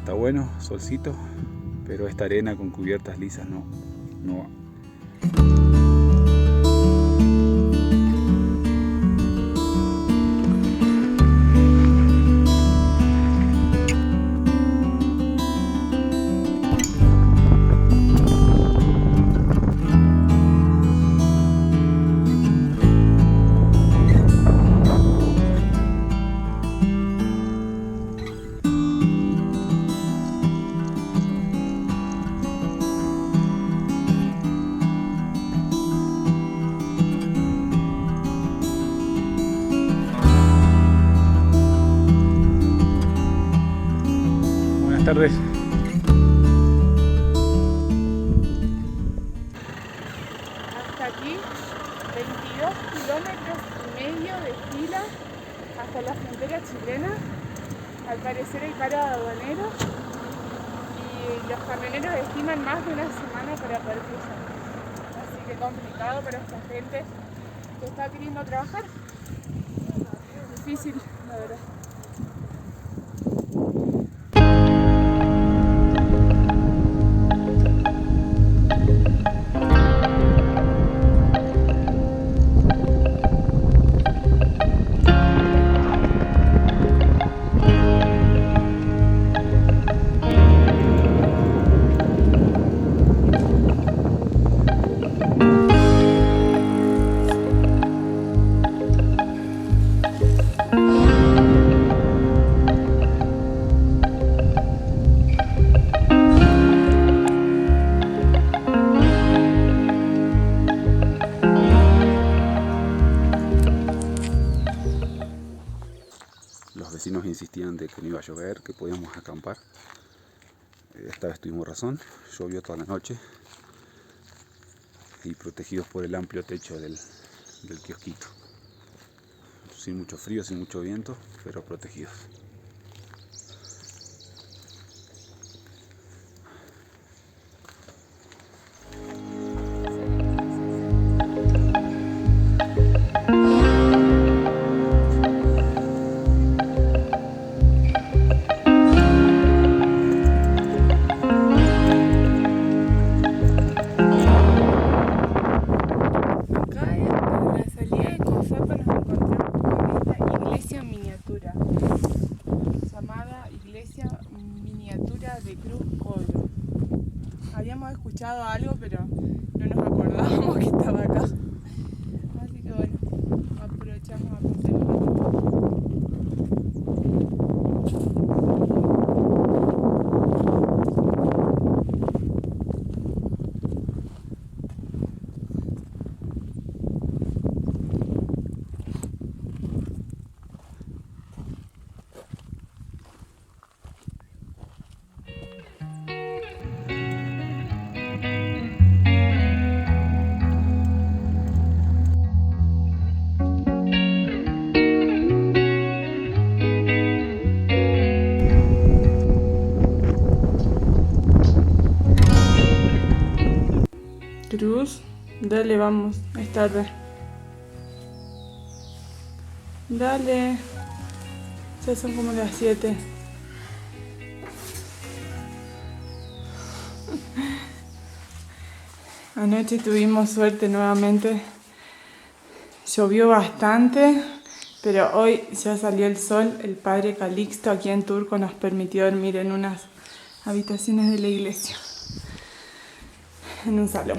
está bueno, solcito, pero esta arena con cubiertas lisas no va. Buenas tardes. Hasta aquí, 22 kilómetros y medio de fila hasta la frontera chilena. Al parecer hay paro de aduaneros y los camioneros estiman más de una semana para poder cruzar. Así que complicado para esta gente que está queriendo trabajar. Difícil, la verdad. Los vecinos insistían de que no iba a llover, que podíamos acampar. Esta vez tuvimos razón, llovió toda la noche y protegidos por el amplio techo del kiosquito. Sin mucho frío, sin mucho viento, pero protegidos. De Cruz Coro. Habíamos escuchado algo, pero no nos acordábamos que estaba acá. Así que bueno, aprovechamos a conocerlo. Cruz, dale, vamos, es tarde. Dale, ya son como las 7. Anoche tuvimos suerte nuevamente. Llovió bastante, pero hoy ya salió el sol. El padre Calixto aquí en Turco nos permitió dormir en unas habitaciones de la iglesia, en un salón.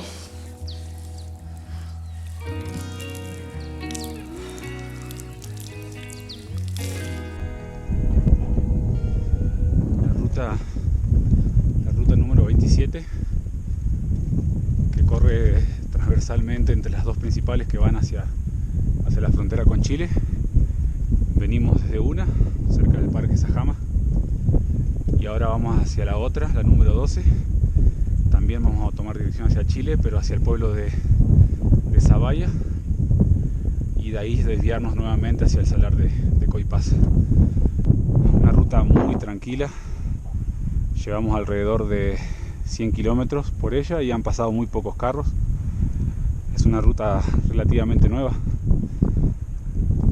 La ruta número 27, que corre transversalmente entre las dos principales que van hacia la frontera con Chile. Venimos desde una, cerca del Parque Sajama, y ahora vamos hacia la otra, la número 12. También vamos a tomar dirección hacia Chile, pero hacia el pueblo de Zaballa, y de ahí desviarnos nuevamente hacia el salar de Coipasa. Una ruta muy tranquila. Llevamos alrededor de 100 kilómetros por ella y han pasado muy pocos carros. Es una ruta relativamente nueva,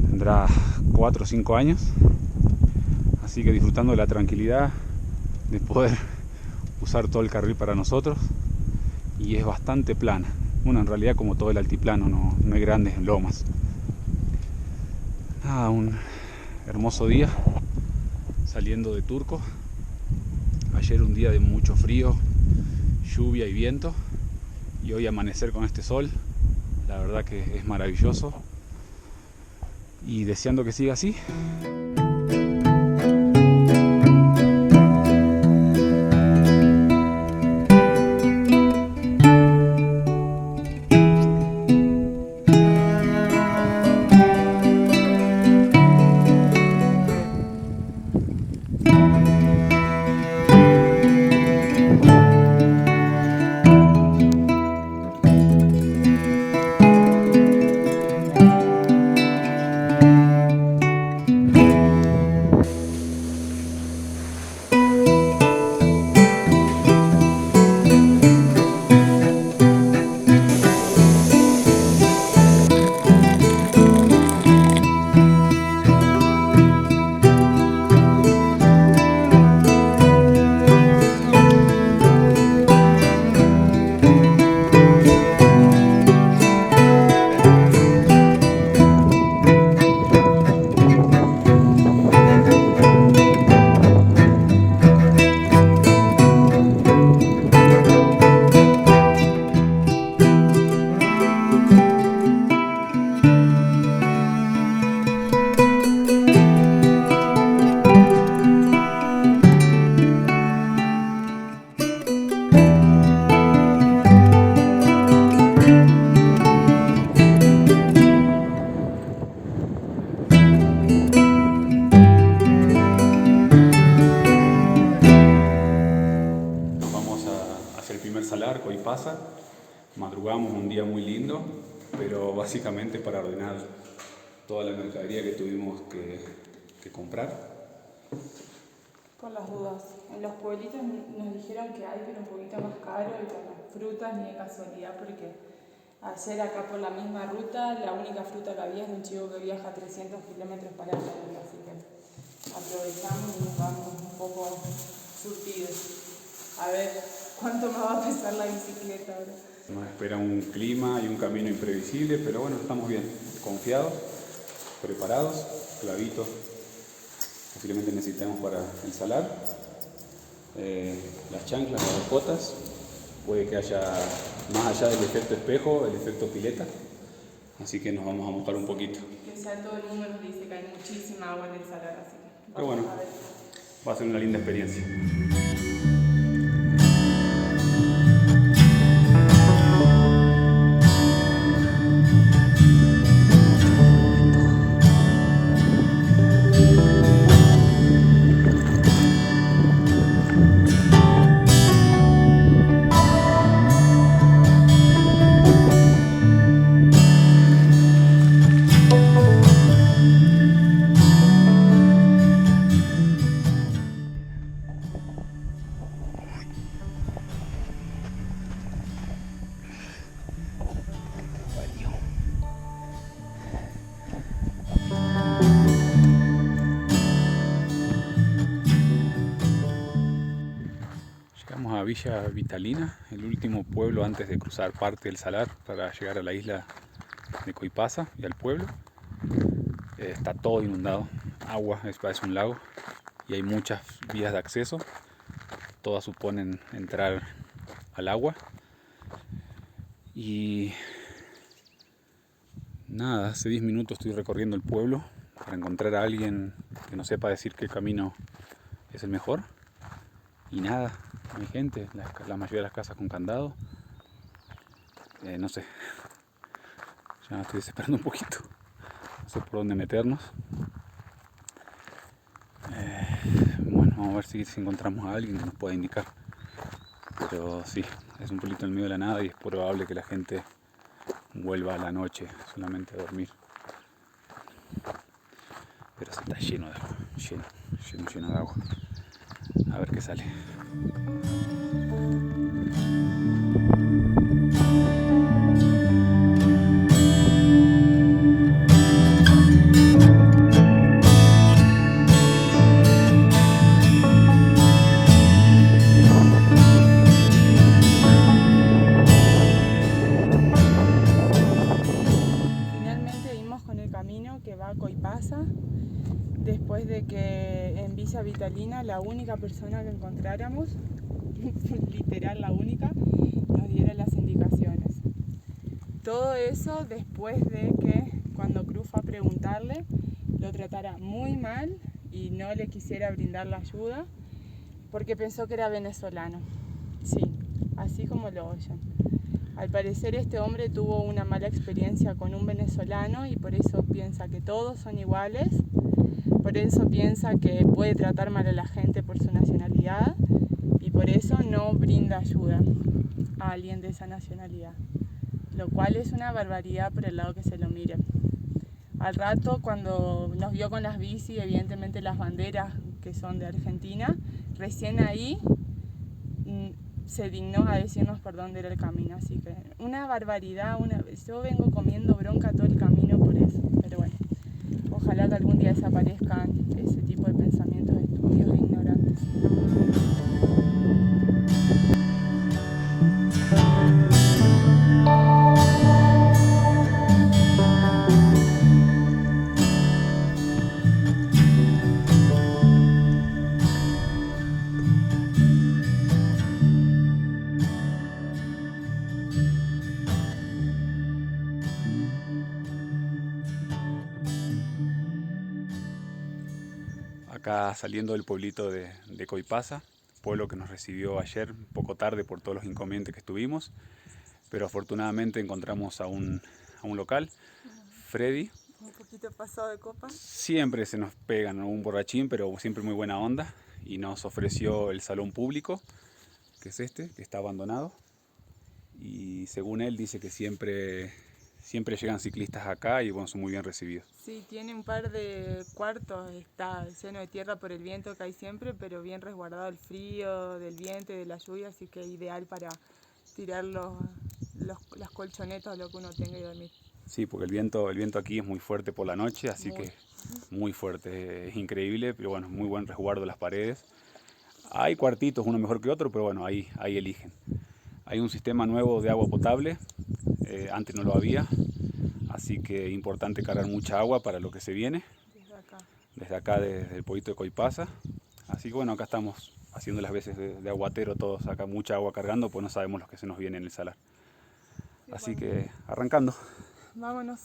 tendrá 4 o 5 años, así que disfrutando de la tranquilidad de poder usar todo el carril para nosotros, y es bastante plana. Bueno, en realidad como todo el altiplano, no hay grandes lomas. Nada, un hermoso día saliendo de Turco. Ayer un día de mucho frío, lluvia y viento, y hoy amanecer con este sol, la verdad que es maravilloso, y deseando que siga así. Salar, Coipasa. Madrugamos un día muy lindo, pero básicamente para ordenar toda la mercadería que tuvimos que comprar. Por las dudas, en los pueblitos nos dijeron que hay, pero un poquito más caro, y con las frutas ni de casualidad, porque ayer acá por la misma ruta, la única fruta que había es de un chivo que viaja 300 kilómetros para allá, así que aprovechamos y nos vamos un poco surtidos. A ver cuánto más va a pesar la bicicleta ahora. Nos espera un clima y un camino imprevisible, pero bueno, estamos bien, confiados, preparados, clavitos. Posiblemente necesitamos para el salar, las chanclas, las botas. Puede que haya, más allá del efecto espejo, el efecto pileta. Así que nos vamos a mojar un poquito. Que ya todo el mundo nos dice que hay muchísima agua en el salar, así que pero bueno, va a ser una linda experiencia. A Villa Vitalina, el último pueblo antes de cruzar parte del salar para llegar a la isla de Coipasa y al pueblo. Está todo inundado, agua, parece un lago, y hay muchas vías de acceso, todas suponen entrar al agua. Y nada, hace 10 minutos estoy recorriendo el pueblo para encontrar a alguien que nos sepa decir qué camino es el mejor. Y nada, no hay gente, la mayoría de las casas con candado. No sé, ya me estoy desesperando un poquito, no sé por dónde meternos. Bueno, vamos a ver si encontramos a alguien que nos pueda indicar. Pero sí, es un pueblito en medio de la nada y es probable que la gente vuelva a la noche solamente a dormir. Pero se está lleno de agua, lleno de agua. A ver qué sale. después de que en Villa Vitalina la única persona que encontráramos, literal la única, nos diera las indicaciones. Todo eso después de que cuando Cruz fue a preguntarle, lo tratara muy mal y no le quisiera brindar la ayuda porque pensó que era venezolano. Sí, así como lo oyen. Al parecer este hombre tuvo una mala experiencia con un venezolano y por eso piensa que todos son iguales, por eso piensa que puede tratar mal a la gente por su nacionalidad y por eso no brinda ayuda a alguien de esa nacionalidad, lo cual es una barbaridad por el lado que se lo mire. Al rato, cuando nos vio con las bici, evidentemente las banderas que son de Argentina, recién ahí se dignó a decirnos por dónde era el camino, así que una barbaridad, yo vengo comiendo bronca todo el camino por eso, pero bueno, ojalá que algún día desaparezcan ese tipo de pensamientos estúpidos e ignorantes. Acá saliendo del pueblito de Coipasa, pueblo que nos recibió ayer un poco tarde por todos los inconvenientes que estuvimos, pero afortunadamente encontramos a un local, Freddy. Un poquito pasado de copa. Siempre se nos pegan, ¿no? Un borrachín, pero siempre muy buena onda, y nos ofreció el salón público, que es este, que está abandonado, y según él dice que siempre llegan ciclistas acá y bueno, son muy bien recibidos. Sí, tiene un par de cuartos, está lleno de tierra por el viento que hay siempre, pero bien resguardado del frío, del viento y de la lluvia, así que ideal para tirar las colchonetas o lo que uno tenga y dormir. Sí, porque el viento aquí es muy fuerte por la noche, así que muy fuerte, es increíble, pero bueno, muy buen resguardo de las paredes. Hay cuartitos, uno mejor que otro, pero bueno, ahí eligen. Hay un sistema nuevo de agua potable, antes no lo había, así que importante cargar mucha agua para lo que se viene. Desde acá, desde el pueblito de Coipasa. Así que bueno, acá estamos haciendo las veces de aguatero todos, acá mucha agua cargando, pues no sabemos lo que se nos viene en el salar. Así que arrancando. Vámonos.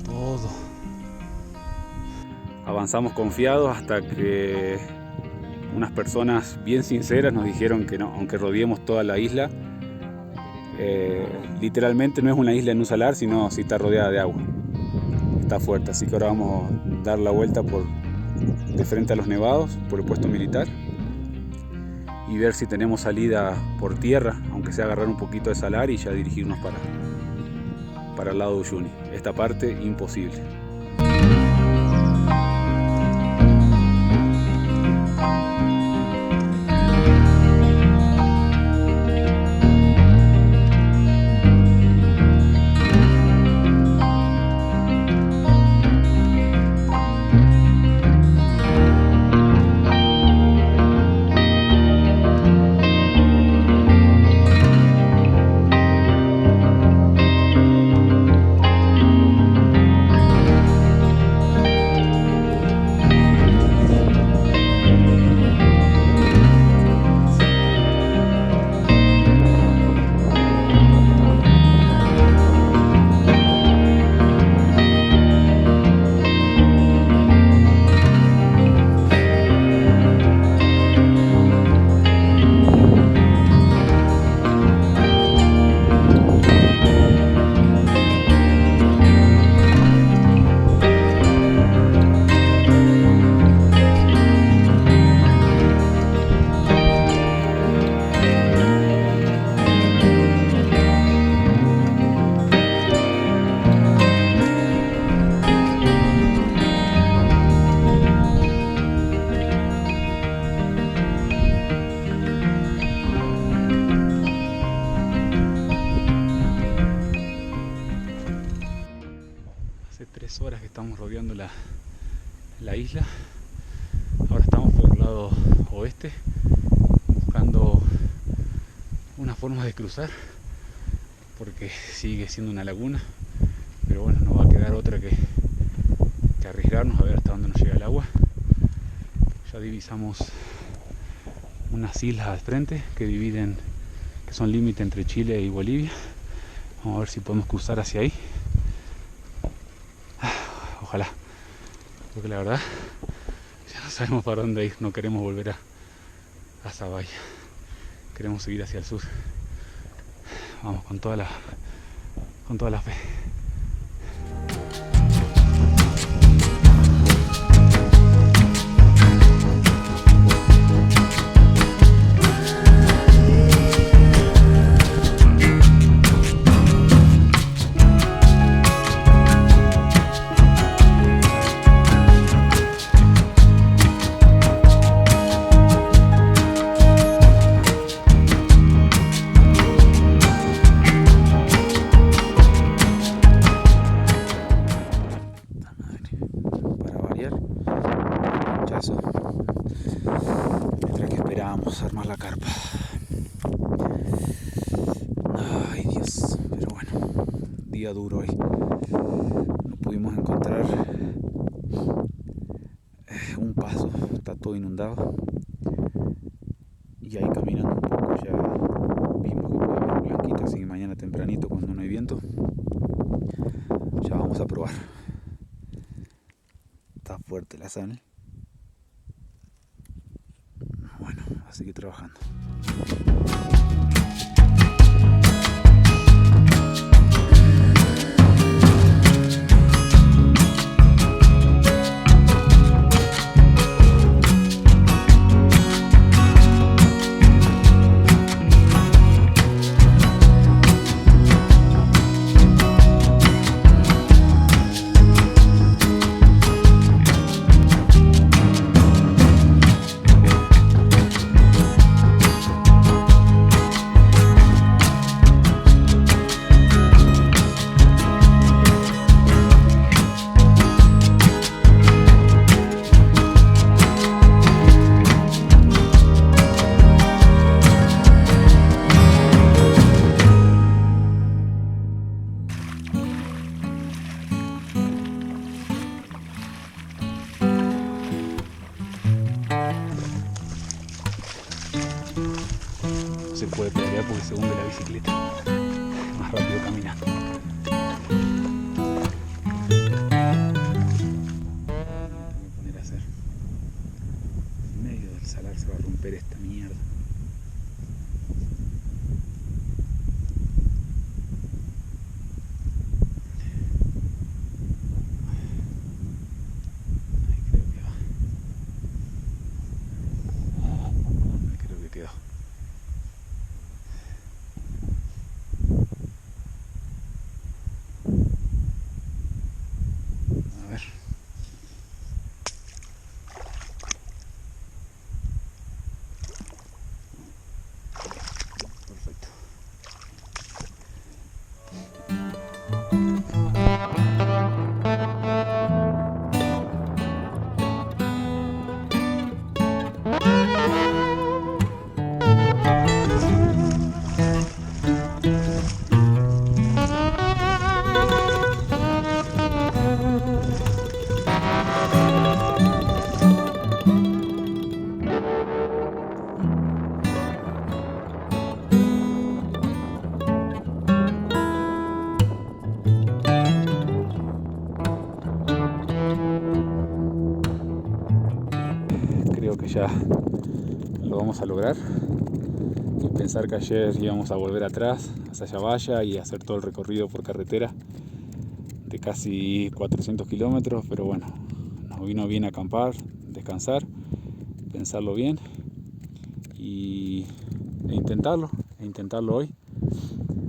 Todo. Avanzamos confiados hasta que unas personas bien sinceras nos dijeron que no, aunque rodeemos toda la isla, literalmente no es una isla en un salar, sino si está rodeada de agua. Está fuerte, así que ahora vamos a dar la vuelta de frente a los nevados, por el puesto militar, y ver si tenemos salida por tierra, aunque sea agarrar un poquito de salar y ya dirigirnos para el lado de Uyuni. Esta parte imposible. Hace 3 horas que estamos rodeando la isla. Ahora estamos por el lado oeste, buscando una forma de cruzar, porque sigue siendo una laguna, pero bueno, no va a quedar otra que arriesgarnos a ver hasta dónde nos llega el agua. Ya divisamos unas islas al frente que son límite entre Chile y Bolivia. Vamos a ver si podemos cruzar hacia ahí. Ojalá, porque la verdad ya no sabemos para dónde ir, no queremos volver a Zavalla, queremos seguir hacia el sur. Vamos con toda la fe. Mientras que esperábamos armar la carpa. Ay Dios, pero bueno, día duro hoy. No pudimos encontrar un paso, está todo inundado. Y ahí caminando un poco ya vimos que puede haber blanquito, así que mañana tempranito, cuando no hay viento, ya vamos a probar. Está fuerte la sal. Bueno, a seguir trabajando. Se puede pedalear porque se hunde la bicicleta, más rápido caminando. Voy a poner a hacer en medio del salar, se va a romper esta mierda. Creo que quedó. Creo que ya lo vamos a lograr. Y pensar que ayer íbamos a volver atrás hacia Zavalla y hacer todo el recorrido por carretera de casi 400 kilómetros, pero bueno, nos vino bien acampar, descansar, pensarlo bien e intentarlo hoy.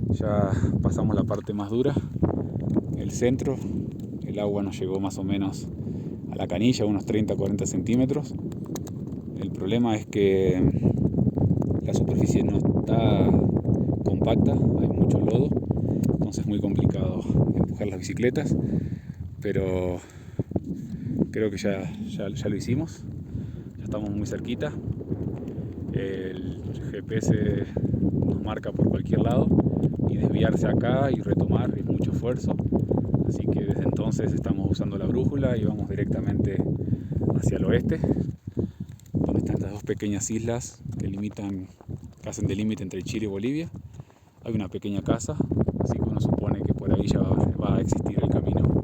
Ya pasamos la parte más dura, el centro, el agua nos llegó más o menos a la canilla, unos 30-40 centímetros. El problema es que la superficie no está compacta, hay mucho lodo, entonces es muy complicado empujar las bicicletas, pero creo que ya lo hicimos, ya estamos muy cerquita. El GPS nos marca por cualquier lado y desviarse acá y retomar es mucho esfuerzo, así que desde entonces estamos usando la brújula y vamos directamente hacia el oeste, donde están estas dos pequeñas islas que hacen de límite entre Chile y Bolivia. Hay una pequeña casa, así que uno supone que por ahí ya va a existir el camino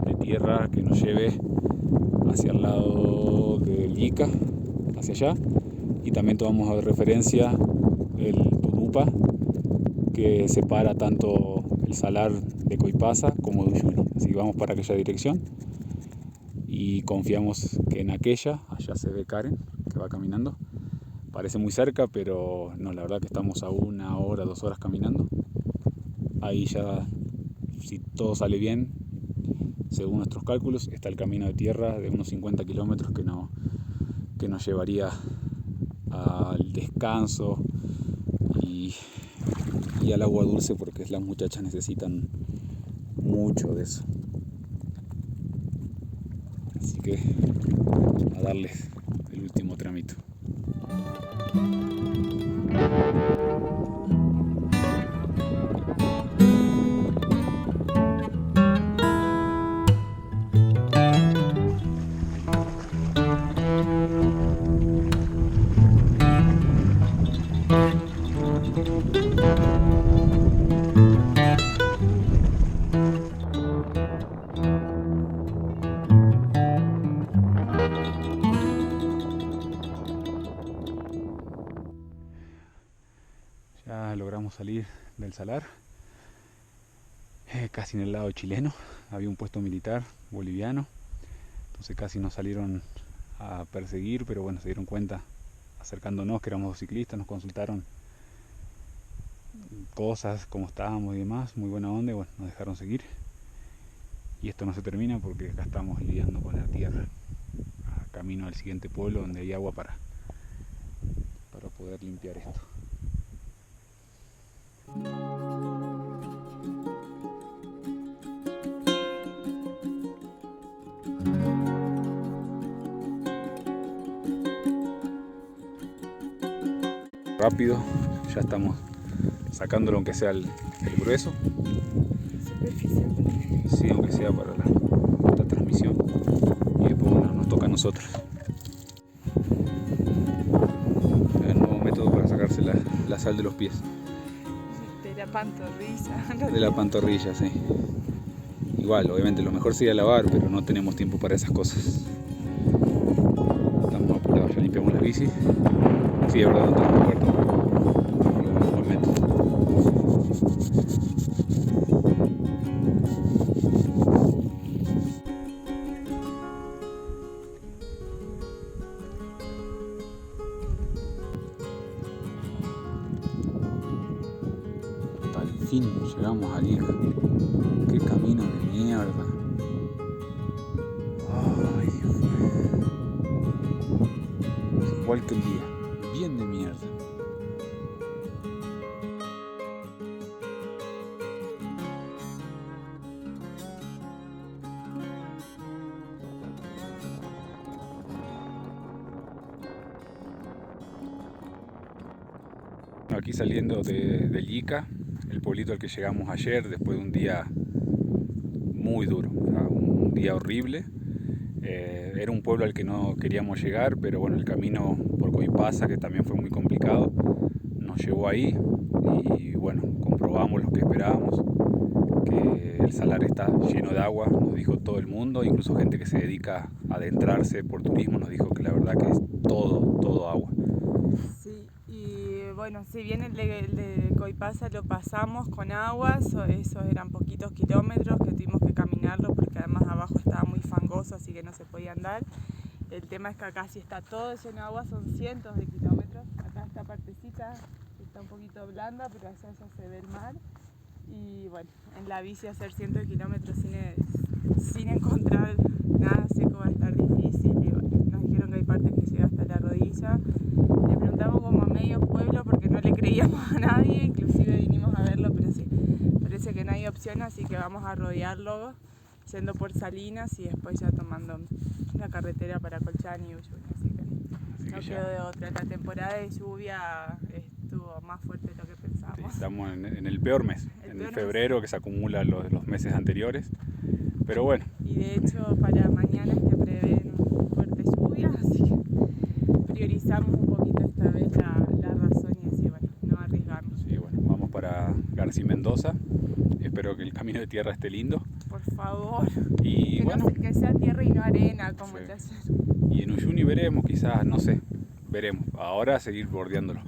de tierra que nos lleve hacia el lado del Ica, hacia allá. Y también tomamos de referencia el Tunupa, que separa tanto el salar de Coipasa como de Uyuni. Así que vamos para aquella dirección y confiamos que en aquella, allá se ve Karen, que va caminando. Parece muy cerca, pero no, la verdad que estamos a 1 hora, 2 horas caminando. Ahí ya, si todo sale bien, según nuestros cálculos, está el camino de tierra de unos 50 kilómetros que nos llevaría al descanso y al agua dulce, porque las muchachas necesitan mucho de eso. Así que a darles el último tramito. Ya logramos salir del salar, casi en el lado chileno. Había un puesto militar boliviano, entonces casi nos salieron a perseguir, pero bueno, se dieron cuenta acercándonos que éramos 2 ciclistas, nos consultaron cosas, cómo estábamos y demás, muy buena onda, y bueno, nos dejaron seguir. Y esto no se termina porque acá estamos lidiando con la tierra, a camino al siguiente pueblo donde hay agua para poder limpiar esto. Rápido, ya estamos sacándolo aunque sea el grueso. Sí, aunque sea para esta transmisión. Y después bueno, nos toca a nosotros. El nuevo método para sacarse la sal de los pies. De la pantorrilla. De la pantorrilla, sí. Igual, obviamente lo mejor sería lavar, pero no tenemos tiempo para esas cosas. Estamos apurados, ya limpiamos la bici. Sí, es verdad, no tenemos puerto. Lo mejor método. Al fin llegamos al Ica. Qué camino de mierda. Ay, fue igual que el día, bien de mierda. Aquí saliendo del Ica, el pueblito al que llegamos ayer después de un día muy duro, o sea, un día horrible. Era un pueblo al que no queríamos llegar, pero bueno, el camino por Coipasa, que también fue muy complicado, nos llevó ahí y bueno, comprobamos lo que esperábamos, que el salar está lleno de agua, nos dijo todo el mundo, incluso gente que se dedica a adentrarse por turismo nos dijo que la verdad que es todo agua. Sí, y bueno, si bien el de Coipasa lo pasamos con agua, esos eran poquitos kilómetros que tuvimos que caminarlo porque además abajo estaba muy fangoso, así que no se podía andar. El tema es que acá sí está todo lleno de agua, son cientos de kilómetros. Acá esta partecita está un poquito blanda, pero allá ya se ve el mar. Y bueno, en la bici hacer cientos de kilómetros sin encontrar nada seco va a estar difícil. Y bueno, nos dijeron que hay partes que llega hasta la rodilla. Le preguntamos como a medio pueblo porque no le creíamos a nadie, inclusive vinimos a verlo, pero sí, parece que no hay opción, así que vamos a rodearlo yendo por Salinas y después ya tomando la carretera para Colchane y Uyuni, así que no quedó de otra. La temporada de lluvia estuvo más fuerte de lo que pensábamos. Sí, estamos en el peor mes, en febrero, que se acumulan los meses anteriores, pero bueno. Y de hecho para mañana es que prevén fuerte lluvia, así que priorizamos un poquito esta vez la razón y decir, bueno, no arriesgarnos. Sí, bueno, vamos para García Mendoza, espero que el camino de tierra esté lindo. Por favor, y que, bueno, no, que sea tierra y no arena como el de ayer. Y en Uyuni veremos, quizás, no sé, veremos. Ahora seguir bordeándolo.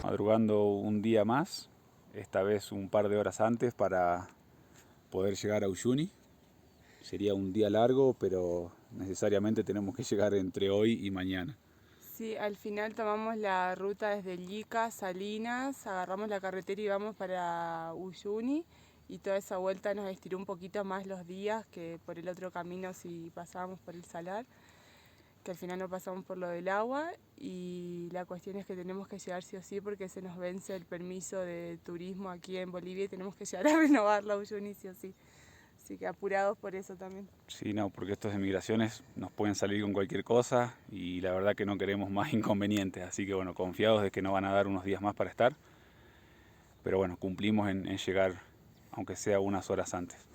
Madrugando un día más, esta vez un par de horas antes para poder llegar a Uyuni. Sería un día largo, pero necesariamente tenemos que llegar entre hoy y mañana. Sí, al final tomamos la ruta desde Llica, Salinas, agarramos la carretera y vamos para Uyuni, y toda esa vuelta nos estiró un poquito más los días que por el otro camino si pasábamos por el Salar, que al final no pasamos por lo del agua, y la cuestión es que tenemos que llegar sí o sí porque se nos vence el permiso de turismo aquí en Bolivia y tenemos que llegar a renovarlo a Uyuni sí o sí. Así que apurados por eso también. Sí, no, porque estos de migraciones nos pueden salir con cualquier cosa y la verdad que no queremos más inconvenientes, así que bueno, confiados de que nos van a dar unos días más para estar, pero bueno, cumplimos en llegar aunque sea unas horas antes.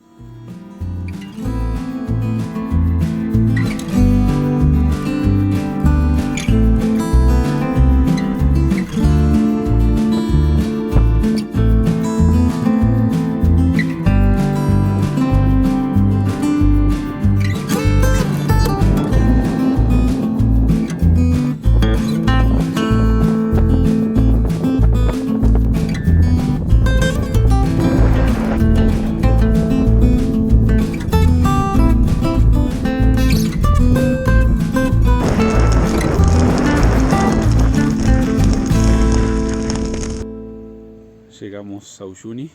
Llegamos a Uyuni,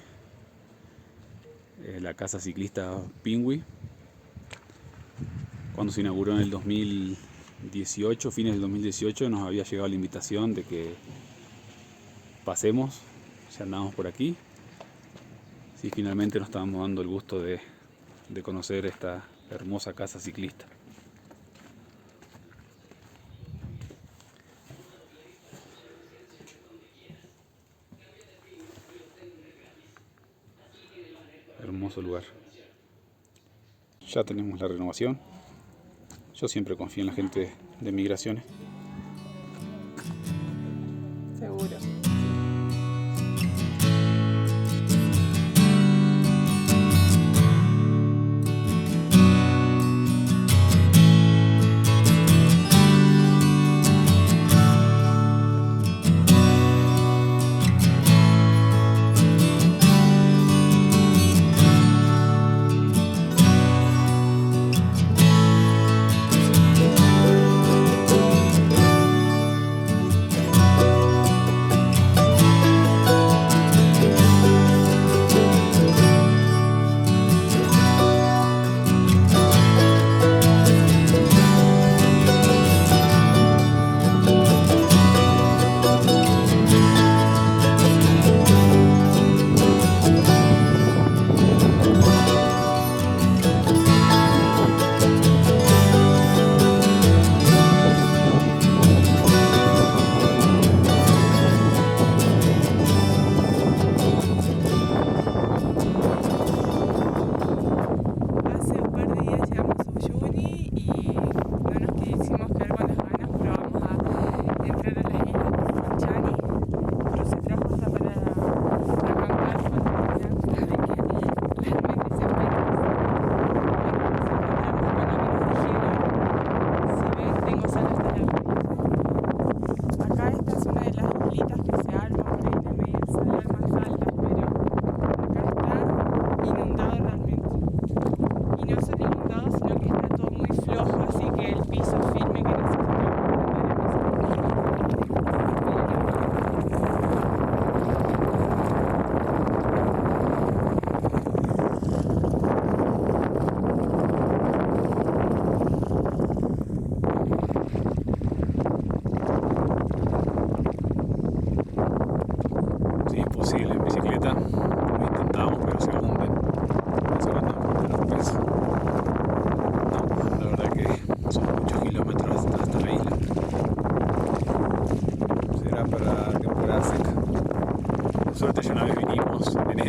la casa ciclista Pingüi. Cuando se inauguró en el 2018, fines del 2018, nos había llegado la invitación de que pasemos, ya andamos por aquí. Sí, finalmente nos estábamos dando el gusto de conocer esta hermosa casa ciclista. Hermoso lugar. Ya tenemos la renovación. Yo siempre confío en la gente de migraciones. Seguro.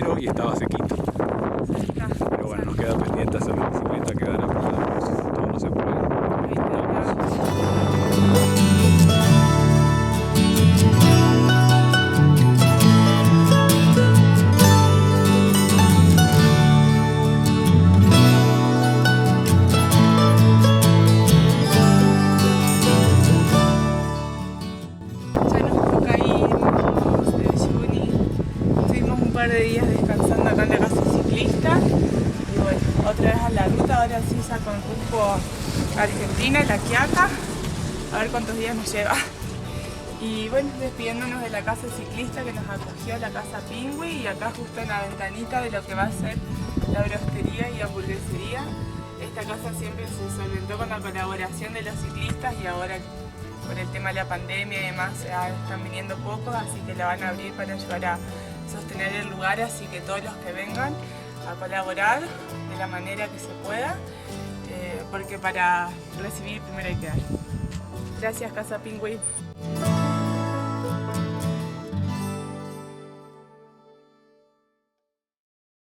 mucho y estaba sequito. Pero bueno, nos queda pendiente hacer la bicicleta, quedar apretados, todo no se puede. De días descansando acá en la casa ciclista y bueno, otra vez a la ruta, ahora sí saco el rumbo a Argentina, La Quiaca, a ver cuántos días nos lleva. Y bueno, despidiéndonos de la casa ciclista que nos acogió, la casa Pingüi, y acá justo en la ventanita de lo que va a ser la brostería y hamburguesería. Esta casa siempre se solventó con la colaboración de los ciclistas y ahora por el tema de la pandemia y demás están viniendo pocos, así que la van a abrir para ayudar a sostener el lugar, así que todos los que vengan a colaborar de la manera que se pueda, porque para recibir primero hay que dar. Gracias, Casa Pingüi.